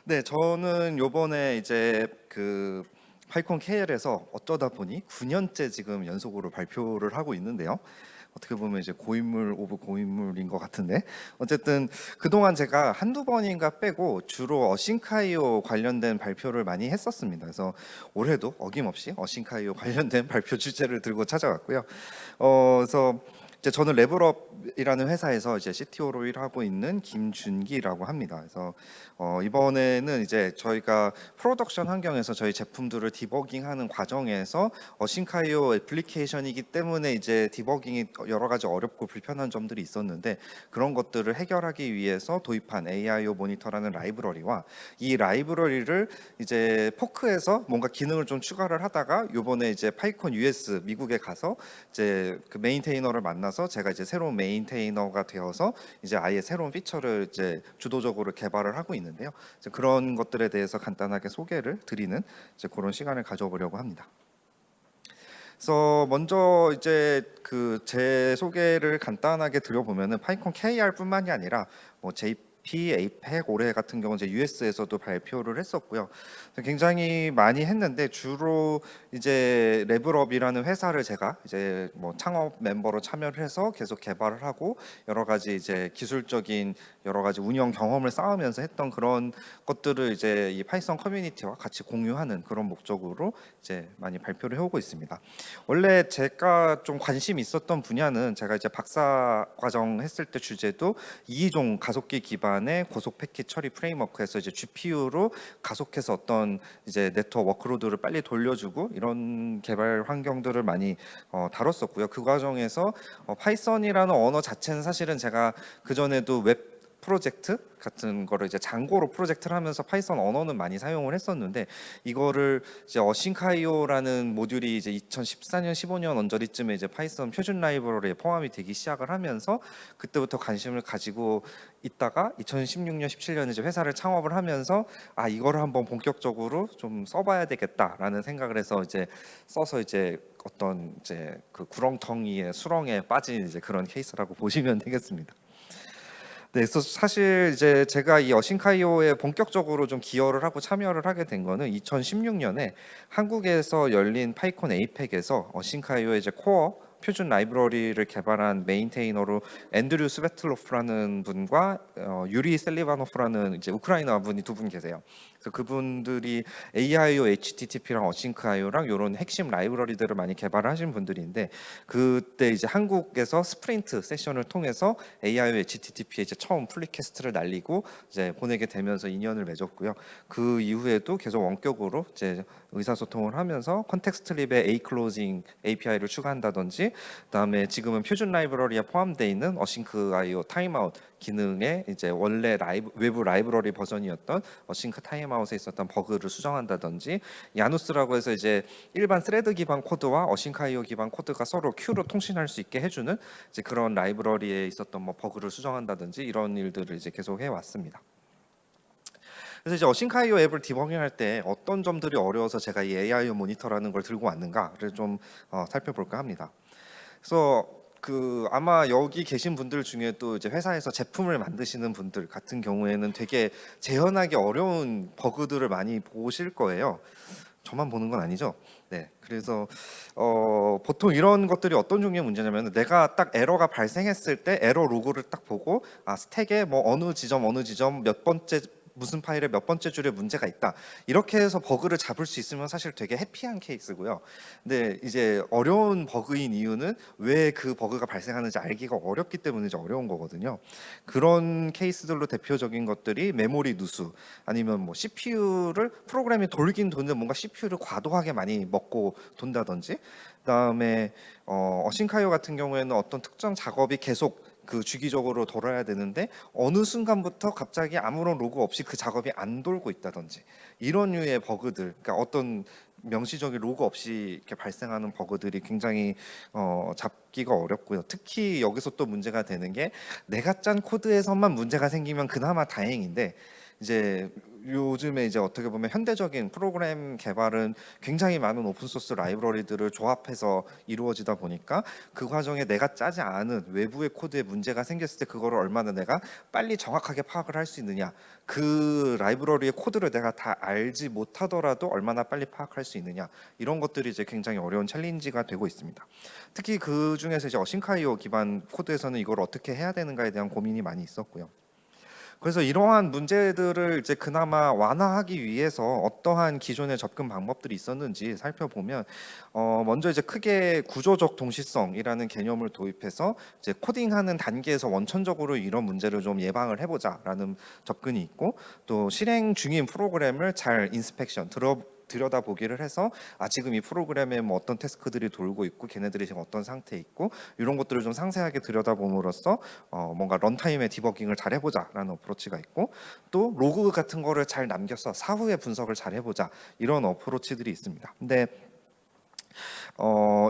네, 저는 요번에 이제 그 파이콘 KL에서 어쩌다 보니 9년째 지금 연속으로 발표를 하고 있는데요. 어떻게 보면 이제 고인물 오브 고인물인 것 같은데, 어쨌든 그동안 제가 한두 번인가 빼고 주로 어싱카이오 관련된 발표를 많이 했었습니다. 그래서 올해도 어김없이 어싱카이오 관련된 발표 주제를 들고 찾아왔고요. 그래서 이제 저는 레벨업이라는 회사에서 이제 CTO로 일하고 있는 김준기라고 합니다. 그래서 이번에는 이제 저희가 프로덕션 환경에서 저희 제품들을 디버깅하는 과정에서 싱카이오 애플리케이션이기 때문에 이제 디버깅이 여러 가지 어렵고 불편한 점들이 있었는데, 그런 것들을 해결하기 위해서 도입한 AIO 모니터라는 라이브러리와 이 라이브러리를 이제 포크에서 뭔가 기능을 좀 추가를 하다가 요번에 이제 파이콘 US 미국에 가서 이제 그 메인테이너를 만나서 제가 이제 새로운 메인테이너가 되어서 이제 아예 새로운 피처를 이제 주도적으로 개발을 하고 있는데요. 이제 그런 것들에 대해서 간단하게 소개를 드리는 이제 그런 시간을 가져보려고 합니다. 그래서 먼저 이제 그 제 소개를 간단하게 드려보면은 파이콘 KR뿐만이 아니라 뭐 JP, APEC 올해 같은 경우는 이제 US에서도 발표를 했었고요. 굉장히 많이 했는데 주로 이제 레벨업이라는 회사를 제가 이제 뭐 창업 멤버로 참여를 해서 계속 개발을 하고 여러 가지 이제 기술적인 여러 가지 운영 경험을 쌓으면서 했던 그런 것들을 이제 이 파이썬 커뮤니티와 같이 공유하는 그런 목적으로 이제 많이 발표를 해오고 있습니다. 원래 제가 좀 관심 있었던 분야는 제가 이제 박사 과정 했을 때 주제도 이이종 가속기 기반의 고속 패킷 처리 프레임워크에서 이제 GPU로 가속해서 어떤 이제 네트워크 워크로드를 빨리 돌려주고 이런 개발 환경들을 많이 다뤘었고요. 그 과정에서 파이썬이라는 언어 자체는 사실은 제가 그 전에도 웹 프로젝트 같은 거를 이제 장고로 프로젝트를 하면서 파이썬 언어는 많이 사용을 했었는데, 이거를 이제 어싱카이오라는 모듈이 이제 2014년 15년 언저리쯤에 이제 파이썬 표준 라이브러리에 포함이 되기 시작을 하면서 그때부터 관심을 가지고 있다가 2016년 17년에 이제 회사를 창업을 하면서 이거를 한번 본격적으로 좀 써봐야 되겠다라는 생각을 해서 이제 써서 이제 어떤 이제 그 구렁텅이의 수렁에 빠진 이제 그런 케이스라고 보시면 되겠습니다. 네, 그래서 사실 이제 제가 이 어싱카이오에 본격적으로 좀 기여를 하고 참여를 하게 된 거는 2016년에 한국에서 열린 파이콘 에이펙에서 어싱카이오의 이제 코어 표준 라이브러리를 개발한 메인테이너로 앤드류 스베틀로프라는 분과 유리 셀리바노프라는 이제 우크라이나 분이 두 분 계세요. 그래서 그분들이 AIO, HTTP랑 어싱크IO랑 이런 핵심 라이브러리들을 많이 개발하신 분들인데, 그때 이제 한국에서 스프린트 세션을 통해서 AIO, HTTP에 이제 처음 플리캐스트를 날리고 이제 보내게 되면서 인연을 맺었고요. 그 이후에도 계속 원격으로 이제 의사소통을 하면서 컨텍스트 립의 A 클로징 API를 추가한다든지, 그다음에 지금은 표준 라이브러리에 포함되어 있는 어싱크 IO 타임아웃 기능에 이제 원래 외부 라이브러리 버전이었던 어싱크 타임아웃에 있었던 버그를 수정한다든지, 야누스라고 해서 이제 일반 스레드 기반 코드와 어싱크 IO 기반 코드가 서로 큐로 통신할 수 있게 해주는 이제 그런 라이브러리에 있었던 뭐 버그를 수정한다든지 이런 일들을 이제 계속 해왔습니다. 그래서 이제 어싱카이오 앱을 디버깅할 때 어떤 점들이 어려워서 제가 이 AIO 모니터라는 걸 들고 왔는가를 좀 살펴볼까 합니다. 그래서 그 아마 여기 계신 분들 중에도 이제 회사에서 제품을 만드시는 분들 같은 경우에는 되게 재현하기 어려운 버그들을 많이 보실 거예요. 저만 보는 건 아니죠. 네, 그래서 보통 이런 것들이 어떤 종류의 문제냐면, 내가 딱 에러가 발생했을 때 에러 로그를 딱 보고 스택에 뭐 어느 지점 몇 번째 무슨 파일에 몇 번째 줄에 문제가 있다, 이렇게 해서 버그를 잡을 수 있으면 사실 되게 해피한 케이스고요. 근데 이제 어려운 버그인 이유는 왜 그 버그가 발생하는지 알기가 어렵기 때문에 이제 어려운 거거든요. 그런 케이스들로 대표적인 것들이 메모리 누수, 아니면 뭐 CPU를 프로그램이 돌긴 도는데 뭔가 CPU를 과도하게 많이 먹고 돈다든지, 그다음에 어싱카이오 같은 경우에는 어떤 특정 작업이 계속 그 주기적으로 돌아야 되는데 어느 순간부터 갑자기 아무런 로그 없이 그 작업이 안 돌고 있다든지, 이런 류의 버그들, 그러니까 어떤 명시적인 로그 없이 이렇게 발생하는 버그들이 굉장히 잡기가 어렵고요. 특히 여기서 또 문제가 되는 게, 내가 짠 코드에서만 문제가 생기면 그나마 다행인데, 이제 요즘에 이제 어떻게 보면 현대적인 프로그램 개발은 굉장히 많은 오픈 소스 라이브러리들을 조합해서 이루어지다 보니까 그 과정에 내가 짜지 않은 외부의 코드에 문제가 생겼을 때 그거를 얼마나 내가 빨리 정확하게 파악을 할 수 있느냐, 그 라이브러리의 코드를 내가 다 알지 못하더라도 얼마나 빨리 파악할 수 있느냐, 이런 것들이 이제 굉장히 어려운 챌린지가 되고 있습니다. 특히 그 중에서 이제 어싱카이오 기반 코드에서는 이걸 어떻게 해야 되는가에 대한 고민이 많이 있었고요. 그래서 이러한 문제들을 이제 그나마 완화하기 위해서 어떠한 기존의 접근 방법들이 있었는지 살펴보면, 먼저 이제 크게 구조적 동시성이라는 개념을 도입해서 이제 코딩하는 단계에서 원천적으로 이런 문제를 좀 예방을 해보자라는 접근이 있고, 또 실행 중인 프로그램을 잘 인스펙션 들여다보기를 해서 지금 이 프로그램에 뭐 어떤 태스크들이 돌고 있고 걔네들이 지금 어떤 상태에 있고 이런 것들을 좀 상세하게 들여다봄으로써 뭔가 런타임의 디버깅을 잘 해보자라는 어프로치가 있고, 또 로그 같은 거를 잘 남겨서 사후에 분석을 잘 해보자, 이런 어프로치들이 있습니다. 근데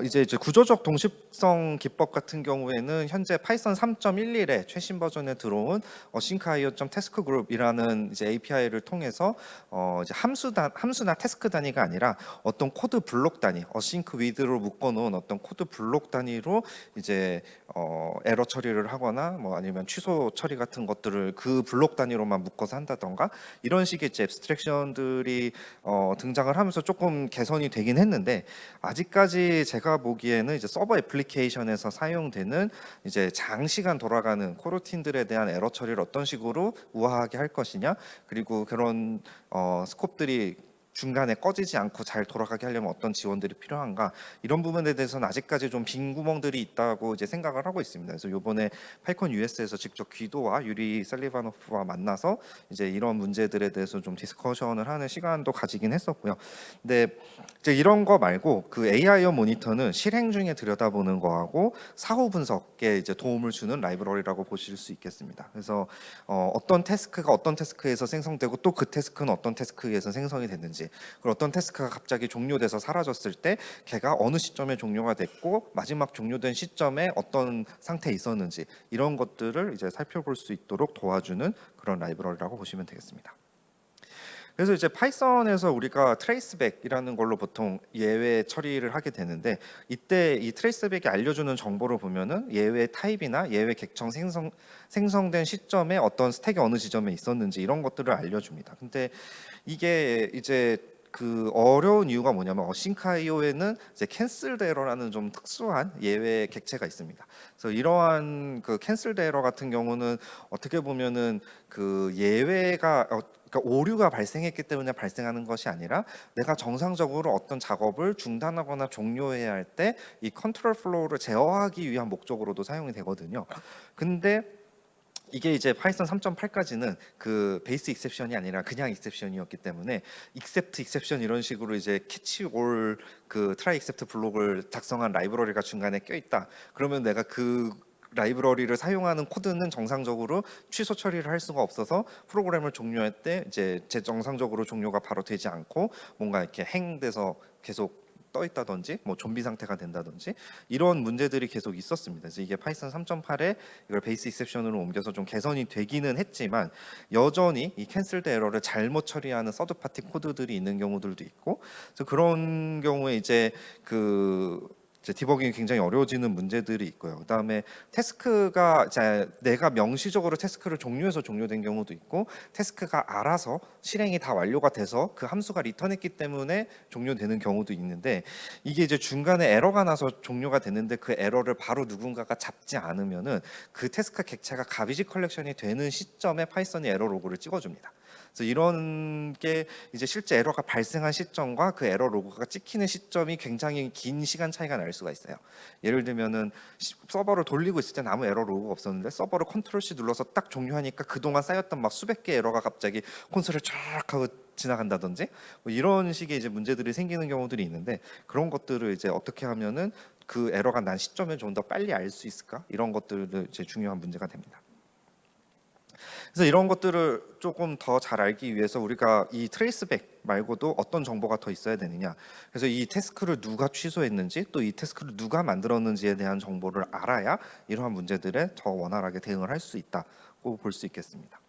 이제 구조적 동식성 기법 같은 경우에는 현재 파이썬 3.11의 최신 버전에 들어온 asyncio.task group이라는 이제 API를 통해서 이제 함수나 태스크 단위가 아니라 어떤 코드 블록 단위, async with로 묶어놓은 어떤 코드 블록 단위로 이제 에러 처리를 하거나 뭐 아니면 취소 처리 같은 것들을 그 블록 단위로만 묶어서 한다던가, 이런 식의 이제 앱스트랙션들이 등장을 하면서 조금 개선이 되긴 했는데, 아직까지 제가 보기에는 이제 서버 애플리케이션에서 사용되는 이제 장시간 돌아가는 코로틴들에 대한 에러 처리를 어떤 식으로 우아하게 할 것이냐, 그리고 그런 스콥들이 중간에 꺼지지 않고 잘 돌아가게 하려면 어떤 지원들이 필요한가, 이런 부분에 대해서는 아직까지 좀 빈 구멍들이 있다고 이제 생각을 하고 있습니다. 그래서 이번에 파이콘 US에서 직접 귀도와 유리 셀리바노프와 만나서 이제 이런 문제들에 대해서 좀 디스커션을 하는 시간도 가지긴 했었고요. 근데 이제 이런 거 말고 그 AI어 모니터는 실행 중에 들여다보는 거하고 사후 분석에 이제 도움을 주는 라이브러리라고 보실 수 있겠습니다. 그래서 어떤 태스크가 어떤 태스크에서 생성되고 또 그 태스크는 어떤 태스크에서 생성이 됐는지, 그리고 어떤 태스크가 갑자기 종료돼서 사라졌을 때 걔가 어느 시점에 종료가 됐고 마지막 종료된 시점에 어떤 상태에 있었는지, 이런 것들을 이제 살펴볼 수 있도록 도와주는 그런 라이브러리라고 보시면 되겠습니다. 그래서 이제 파이썬에서 우리가 트레이스백이라는 걸로 보통 예외 처리를 하게 되는데, 이때 이 트레이스백이 알려주는 정보를 보면은 예외 타입이나 예외 객청 생성된 시점에 어떤 스택이 어느 지점에 있었는지 이런 것들을 알려줍니다. 근데 이게 이제 그 어려운 이유가 뭐냐면 어싱카이오에는 이제 캔슬드 에러라는 좀 특수한 예외 객체가 있습니다. 그래서 이러한 그 캔슬드 에러 같은 경우는 어떻게 보면은 그 예외가 그러니까 오류가 발생했기 때문에 발생하는 것이 아니라 내가 정상적으로 어떤 작업을 중단하거나 종료해야 할 때 이 컨트롤 플로우를 제어하기 위한 목적으로도 사용이 되거든요. 근데 이게 이제 파이썬 3.8까지는 그 베이스 익셉션이 아니라 그냥 익셉션이었기 때문에 익셉트 익셉션 이런 식으로 이제 캐치 올 그 트라이 익셉트 블록을 작성한 라이브러리가 중간에 껴 있다. 그러면 내가 그 라이브러리를 사용하는 코드는 정상적으로 취소 처리를 할 수가 없어서 프로그램을 종료할 때 이제 정상적으로 종료가 바로 되지 않고 뭔가 이렇게 행돼서 계속 떠 있다든지 뭐 좀비 상태가 된다든지 이런 문제들이 계속 있었습니다. 그래서 이게 파이썬 3.8에 이걸 베이스 익셉션으로 옮겨서 좀 개선이 되기는 했지만, 여전히 이 캔슬드 에러를 잘못 처리하는 서드 파티 코드들이 있는 경우들도 있고, 그래서 그런 경우에 이제 디버깅이 굉장히 어려워지는 문제들이 있고요. 그다음에 태스크가 내가 명시적으로 태스크를 종료해서 종료된 경우도 있고, 태스크가 알아서 실행이 다 완료가 돼서 그 함수가 리턴했기 때문에 종료되는 경우도 있는데, 이게 이제 중간에 에러가 나서 종료가 됐는데 그 에러를 바로 누군가가 잡지 않으면은 그 태스크 객체가 가비지 컬렉션이 되는 시점에 파이썬이 에러 로그를 찍어줍니다. 그래서 이런 게 이제 실제 에러가 발생한 시점과 그 에러 로그가 찍히는 시점이 굉장히 긴 시간 차이가 날 수가 있어요. 예를 들면은 서버를 돌리고 있을 때는 아무 에러 로그가 없었는데 서버를 컨트롤 C 눌러서 딱 종료하니까 그동안 쌓였던 막 수백 개 에러가 갑자기 콘솔을 쫙 하고 지나간다든지 뭐 이런 식의 이제 문제들이 생기는 경우들이 있는데, 그런 것들을 이제 어떻게 하면은 그 에러가 난 시점을 좀 더 빨리 알 수 있을까, 이런 것들을 이제 중요한 문제가 됩니다. 그래서 이런 것들을 조금 더 잘 알기 위해서 우리가 이 트레이스백 말고도 어떤 정보가 더 있어야 되느냐, 그래서 이 태스크를 누가 취소했는지 또 이 태스크를 누가 만들었는지에 대한 정보를 알아야 이러한 문제들에 더 원활하게 대응을 할 수 있다고 볼 수 있겠습니다.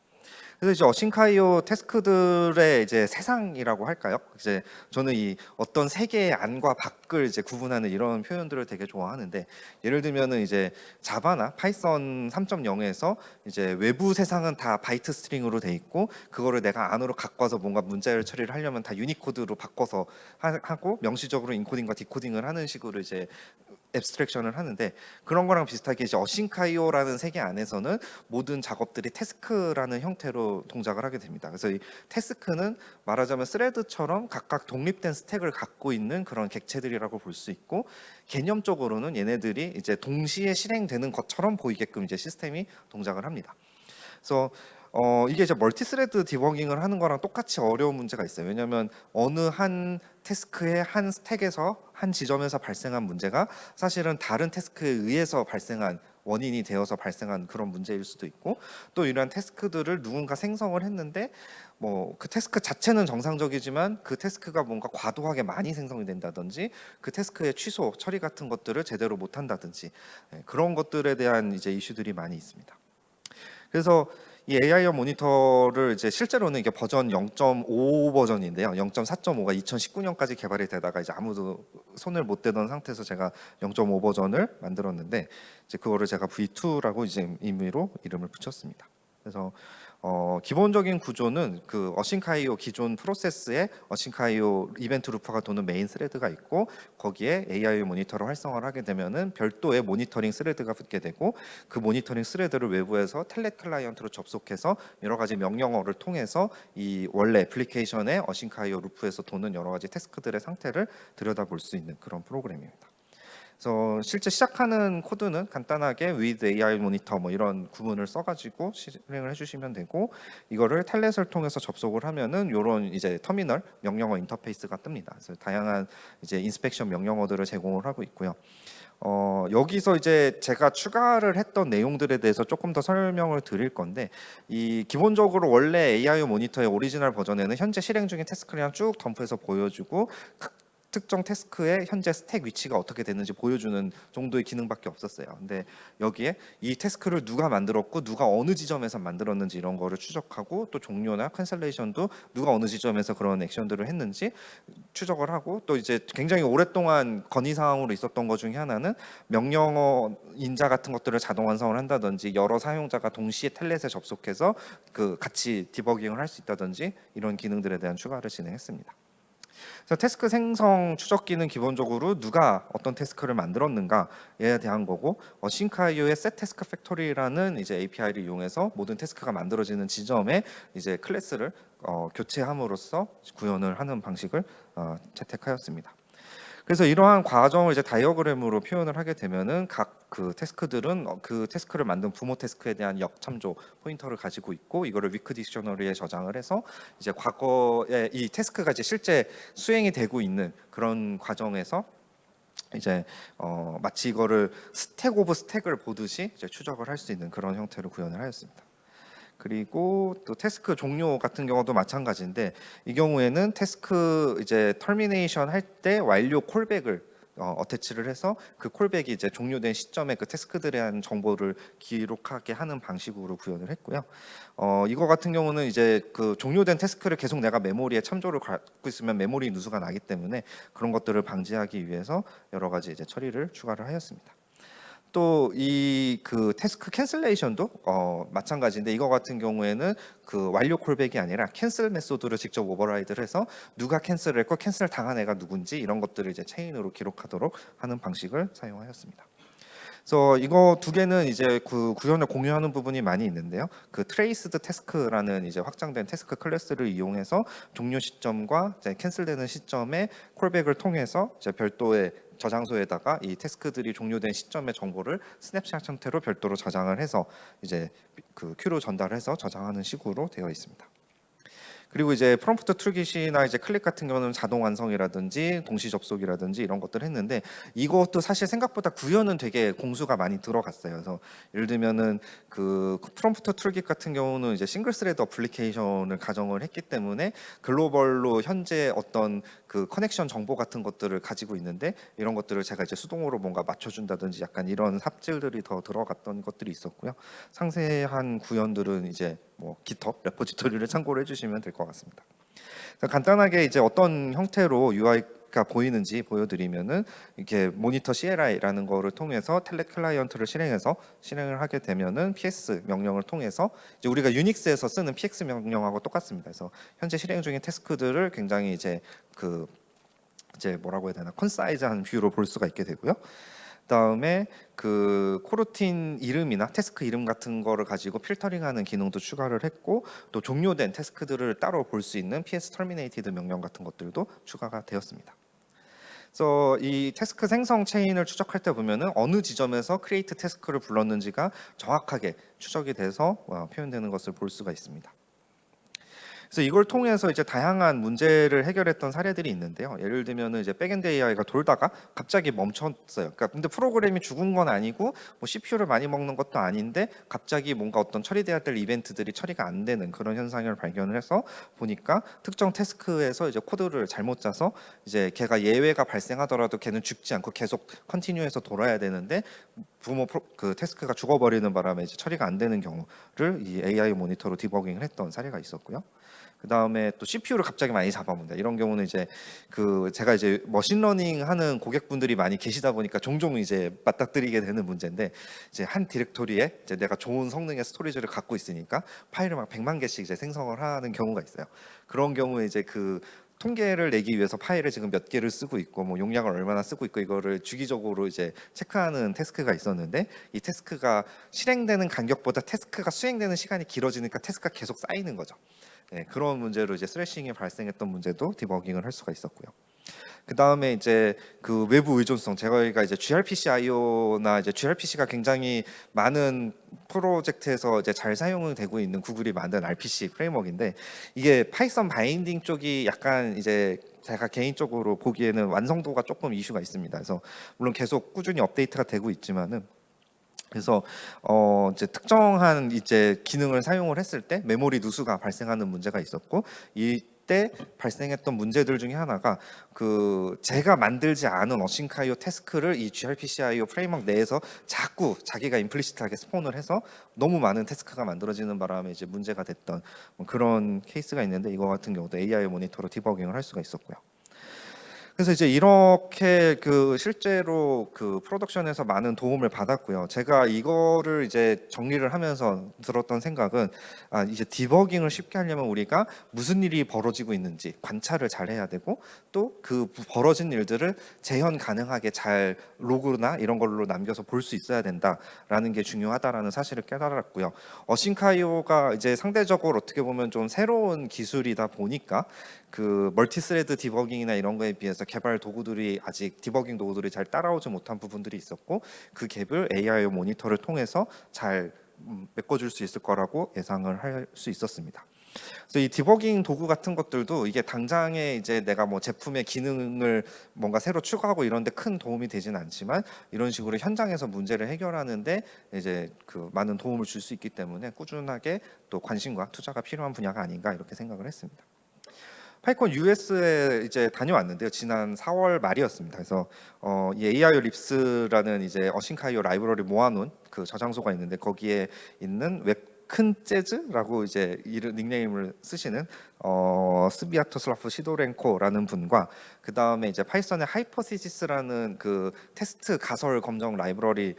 그래서 이제 어싱카이오 태스크들의 이제 세상이라고 할까요? 이제 저는 이 어떤 세계의 안과 밖을 이제 구분하는 이런 표현들을 되게 좋아하는데, 예를 들면은 이제 자바나 파이썬 3.0에서 이제 외부 세상은 다 바이트 스트링으로 돼 있고, 그거를 내가 안으로 갖고 와서 뭔가 문자열 처리를 하려면 다 유니코드로 바꿔서 하고 명시적으로 인코딩과 디코딩을 하는 식으로 이제 앱스트랙션을 하는데, 그런 거랑 비슷하게 이제 어싱카이오라는 세계 안에서는 모든 작업들이 태스크라는 형태로 동작을 하게 됩니다. 그래서 이 태스크는 말하자면 스레드처럼 각각 독립된 스택을 갖고 있는 그런 객체들이라고 볼 수 있고, 개념적으로는 얘네들이 이제 동시에 실행되는 것처럼 보이게끔 이제 시스템이 동작을 합니다. 그래서 이게 이제 멀티스레드 디버깅을 하는 거랑 똑같이 어려운 문제가 있어요. 왜냐하면 어느 한 태스크의 한 스택에서 한 지점에서 발생한 문제가 사실은 다른 태스크에 의해서 발생한 원인이 되어서 발생한 그런 문제일 수도 있고, 또 이러한 태스크들을 누군가 생성을 했는데 뭐 그 태스크 자체는 정상적이지만 그 태스크가 뭔가 과도하게 많이 생성이 된다든지, 그 태스크의 취소 처리 같은 것들을 제대로 못 한다든지, 그런 것들에 대한 이제 이슈들이 많이 있습니다. 그래서 이 AI어 모니터를 이제 실제로는 이게 버전 0.5 버전인데요. 0.4.5가 2019년까지 개발이 되다가 이제 아무도 손을 못 대던 상태에서 제가 0.5 버전을 만들었는데, 이제 그거를 제가 V2라고 이제 임의로 이름을 붙였습니다. 그래서 기본적인 구조는 그 어싱카이오 기존 프로세스에 어싱카이오 이벤트 루퍼가 도는 메인 스레드가 있고, 거기에 AI 모니터를 활성화를 하게 되면은 별도의 모니터링 스레드가 붙게 되고, 그 모니터링 스레드를 외부에서 텔넷 클라이언트로 접속해서 여러 가지 명령어를 통해서 이 원래 애플리케이션의 어싱카이오 루프에서 도는 여러 가지 태스크들의 상태를 들여다볼 수 있는 그런 프로그램입니다. 그래서 실제 시작하는 코드는 간단하게 with AI 모니터 뭐 이런 구문을 써가지고 실행을 해주시면 되고, 이거를 텔넷을 통해서 접속을 하면은 이런 이제 터미널 명령어 인터페이스가 뜹니다. 그래서 다양한 이제 인스펙션 명령어들을 제공을 하고 있고요. 여기서 이제 제가 추가를 했던 내용들에 대해서 조금 더 설명을 드릴 건데, 이 기본적으로 원래 AI 모니터의 오리지널 버전에는 현재 실행 중인 태스크를 쭉 덤프해서 보여주고, 특정 태스크의 현재 스택 위치가 어떻게 되는지 보여주는 정도의 기능밖에 없었어요. 근데 여기에 이 태스크를 누가 만들었고 누가 어느 지점에서 만들었는지 이런 거를 추적하고, 또 종료나 캔슬레이션도 누가 어느 지점에서 그런 액션들을 했는지 추적을 하고, 또 이제 굉장히 오랫동안 건의 사항으로 있었던 것 중에 하나는 명령어 인자 같은 것들을 자동 완성을 한다든지, 여러 사용자가 동시에 텔넷에 접속해서 그 같이 디버깅을 할 수 있다든지, 이런 기능들에 대한 추가를 진행했습니다. 그래서 태스크 생성 추적기는 기본적으로 누가 어떤 태스크를 만들었는가에 대한 거고, 싱카이오의 set task factory라는 이제 API를 이용해서 모든 태스크가 만들어지는 지점에 이제 클래스를 교체함으로써 구현을 하는 방식을 채택하였습니다. 그래서 이러한 과정을 이제 다이어그램으로 표현을 하게 되면은 각 그 태스크들은 그 태스크를 만든 부모 태스크에 대한 역참조 포인터를 가지고 있고, 이거를 위크 딕셔너리에 저장을 해서 이제 과거에 이 태스크가 이제 실제 수행이 되고 있는 그런 과정에서 이제 마치 이거를 스택 오브 스택을 보듯이 이제 추적을 할 수 있는 그런 형태로 구현을 하였습니다. 그리고 또 태스크 종료 같은 경우도 마찬가지인데, 이 경우에는 태스크 이제 터미네이션 할 때 완료 콜백을 어태치를 해서 그 콜백이 이제 종료된 시점에 그 태스크들에 대한 정보를 기록하게 하는 방식으로 구현을 했고요. 이거 같은 경우는 이제 그 종료된 태스크를 계속 내가 메모리에 참조를 갖고 있으면 메모리 누수가 나기 때문에 그런 것들을 방지하기 위해서 여러 가지 이제 처리를 추가를 하였습니다. 또 이 그 태스크 캔슬레이션도 마찬가지인데, 이거 같은 경우에는 그 완료 콜백이 아니라 캔슬 메소드를 직접 오버라이드를 해서 누가 캔슬을 했고 캔슬 당한 애가 누군지 이런 것들을 이제 체인으로 기록하도록 하는 방식을 사용하였습니다. 그래서 이거 두 개는 이제 그 구현을 공유하는 부분이 많이 있는데요. 그 트레이스드 태스크라는 이제 확장된 태스크 클래스를 이용해서 종료 시점과 이제 캔슬되는 시점에 콜백을 통해서 이제 별도의 저장소에다가 이 태스크들이 종료된 시점의 정보를 스냅샷 형태로 별도로 저장을 해서 이제 그 큐로 전달해서 저장하는 식으로 되어 있습니다. 그리고 이제 프롬프트 툴깃이나 이제 클릭 같은 경우는 자동 완성이라든지 동시 접속이라든지 이런 것들을 했는데 이것도 사실 생각보다 구현은 되게 공수가 많이 들어갔어요. 그래서 예를 들면은 그 프롬프트 툴깃 같은 경우는 이제 싱글 스레드 어플리케이션을 가정을 했기 때문에 글로벌로 현재 어떤 그 커넥션 정보 같은 것들을 가지고 있는데 이런 것들을 제가 이제 수동으로 뭔가 맞춰준다든지 약간 이런 삽질들이 더 들어갔던 것들이 있었고요. 상세한 구현들은 이제 뭐 GitHub 레포지토리를 참고를 해주시면 될 것 같습니다. 간단하게 이제 어떤 형태로 UI가 보이는지 보여드리면은 이렇게 모니터 CLI라는 거를 통해서 텔넷 클라이언트를 실행을 하게 되면은 PS 명령을 통해서 이제 우리가 유닉스에서 쓰는 PX 명령하고 똑같습니다. 그래서 현재 실행 중인 태스크들을 굉장히 이제 뭐라고 해야 되나 컨사이즈한 뷰로 볼 수가 있게 되고요. 그다음에 그 코르틴 이름이나 태스크 이름 같은 거를 가지고 필터링하는 기능도 추가를 했고 또 종료된 태스크들을 따로 볼 수 있는 PS terminated 명령 같은 것들도 추가가 되었습니다. 그래서 이 태스크 생성 체인을 추적할 때 보면은 어느 지점에서 크리에이트 태스크를 불렀는지가 정확하게 추적이 돼서 표현되는 것을 볼 수가 있습니다. 그래서 이걸 통해서 이제 다양한 문제를 해결했던 사례들이 있는데요. 예를 들면은 이제 백엔드 AI가 돌다가 갑자기 멈췄어요. 그러니까 근데 프로그램이 죽은 건 아니고 뭐 CPU를 많이 먹는 것도 아닌데 갑자기 뭔가 어떤 처리돼야 될 이벤트들이 처리가 안 되는 그런 현상을 발견을 해서 보니까 특정 태스크에서 이제 코드를 잘못 짜서 이제 걔가 예외가 발생하더라도 걔는 죽지 않고 계속 컨티뉴해서 돌아야 되는데 그 태스크가 죽어버리는 바람에 이제 처리가 안 되는 경우를 이 AI 모니터로 디버깅을 했던 사례가 있었고요. 그 다음에 또 CPU를 갑자기 많이 잡아본다. 이런 경우는 이제 그 제가 이제 머신러닝 하는 고객분들이 많이 계시다 보니까 종종 이제 맞닥뜨리게 되는 문제인데 이제 한 디렉토리에 이제 내가 좋은 성능의 스토리지를 갖고 있으니까 파일을 막 100만 개씩 이제 생성을 하는 경우가 있어요. 그런 경우에 이제 그 통계를 내기 위해서 파일을 지금 몇 개를 쓰고 있고 뭐 용량을 얼마나 쓰고 있고 이거를 주기적으로 이제 체크하는 태스크가 있었는데 이 태스크가 실행되는 간격보다 태스크가 수행되는 시간이 길어지니까 태스크가 계속 쌓이는 거죠. 네, 그런 문제로 이제 스래싱이 발생했던 문제도 디버깅을 할 수가 있었고요. 그 다음에 이제 그 외부 의존성, 저희가 이제 gRPC IO나 이제 gRPC가 굉장히 많은 프로젝트에서 이제 잘 사용이 되고 있는 구글이 만든 RPC 프레임워크인데 이게 파이썬 바인딩 쪽이 약간 이제 제가 개인적으로 보기에는 완성도가 조금 이슈가 있습니다. 그래서 물론 계속 꾸준히 업데이트가 되고 있지만은 그래서 이제 특정한 이제 기능을 사용을 했을 때 메모리 누수가 발생하는 문제가 있었고 이때 발생했던 문제들 중에 하나가 그 제가 만들지 않은 어싱카이오 태스크를 이 gRPCIO 프레임워크 내에서 자꾸 자기가 임플리시트하게 스폰을 해서 너무 많은 태스크가 만들어지는 바람에 이제 문제가 됐던 뭐 그런 케이스가 있는데 이거 같은 경우도 AI 모니터로 디버깅을 할 수가 있었고요. 그래서 이제 이렇게 그 실제로 그 프로덕션에서 많은 도움을 받았고요. 제가 이거를 이제 정리를 하면서 들었던 생각은 이제 디버깅을 쉽게 하려면 우리가 무슨 일이 벌어지고 있는지 관찰을 잘 해야 되고 또 그 벌어진 일들을 재현 가능하게 잘 로그나 이런 걸로 남겨서 볼 수 있어야 된다라는 게 중요하다라는 사실을 깨달았고요. 어싱카이오가 이제 상대적으로 어떻게 보면 좀 새로운 기술이다 보니까 그 멀티스레드 디버깅이나 이런 거에 비해서 개발 도구들이 아직 디버깅 도구들이 잘 따라오지 못한 부분들이 있었고 그 갭을 AI 모니터를 통해서 잘 메꿔줄 수 있을 거라고 예상을 할 수 있었습니다. 그래서 이 디버깅 도구 같은 것들도 이게 당장에 이제 내가 뭐 제품의 기능을 뭔가 새로 추가하고 이런데 큰 도움이 되지는 않지만 이런 식으로 현장에서 문제를 해결하는데 이제 그 많은 도움을 줄 수 있기 때문에 꾸준하게 또 관심과 투자가 필요한 분야가 아닌가 이렇게 생각을 했습니다. 파이콘 US에 이제 다녀왔는데요. 지난 4월 말이었습니다. 그래서 이 AI 립스라는 이제 어싱카이오 라이브러리 모아놓은 그 저장소가 있는데 거기에 있는 웹큰 재즈라고 이제 닉네임을 쓰시는 스비아토슬라프 시도렌코라는 분과 그 다음에 이제 파이썬의 하이퍼시시스라는 그 테스트 가설 검정 라이브러리를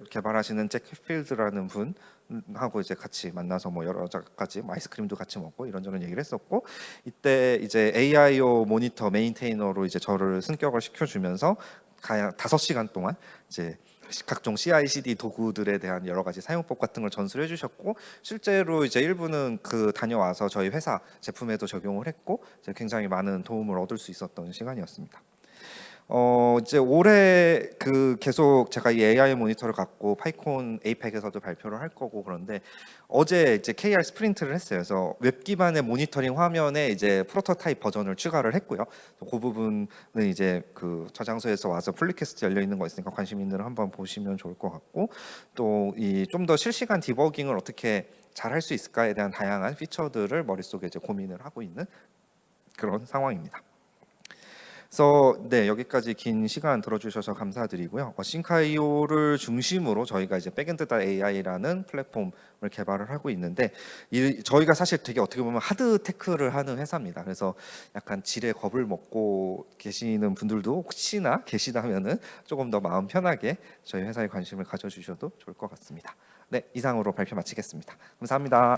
개발하시는 잭 필드라는 분 하고 이제 같이 만나서 뭐 여러 가지 뭐 아이스크림도 같이 먹고 이런저런 얘기를 했었고 이때 이제 AIO 모니터 메인테이너로 이제 저를 승격을 시켜주면서 5시간 동안 이제 각종 CI/CD 도구들에 대한 여러 가지 사용법 같은 걸 전수를 해주셨고 실제로 이제 일부는 그 다녀와서 저희 회사 제품에도 적용을 했고 굉장히 많은 도움을 얻을 수 있었던 시간이었습니다. 이제 올해 계속 제가 이 AI 모니터를 갖고 파이콘 APEC에서도 발표를 할 거고 그런데 어제 이제 KR 스프린트를 했어요. 그래서 웹 기반의 모니터링 화면에 이제 프로토타입 버전을 추가를 했고요. 그 부분은 이제 저장소에서 와서 플리캐스트 열려 있는 거 있으니까 관심 있는 분 한번 보시면 좋을 것 같고 또 이 좀 더 실시간 디버깅을 어떻게 잘 할 수 있을까에 대한 다양한 피처들을 머릿속에 이제 고민을 하고 있는 그런 상황입니다. 그래서 네, 여기까지 긴 시간 들어주셔서 감사드리고요. 싱카이오를 중심으로 저희가 이제 백엔드 AI라는 플랫폼을 개발을 하고 있는데 저희가 사실 되게 어떻게 보면 하드 테크를 하는 회사입니다. 그래서 약간 질에 겁을 먹고 계시는 분들도 혹시나 계시다면은 조금 더 마음 편하게 저희 회사에 관심을 가져주셔도 좋을 것 같습니다. 네, 이상으로 발표 마치겠습니다. 감사합니다.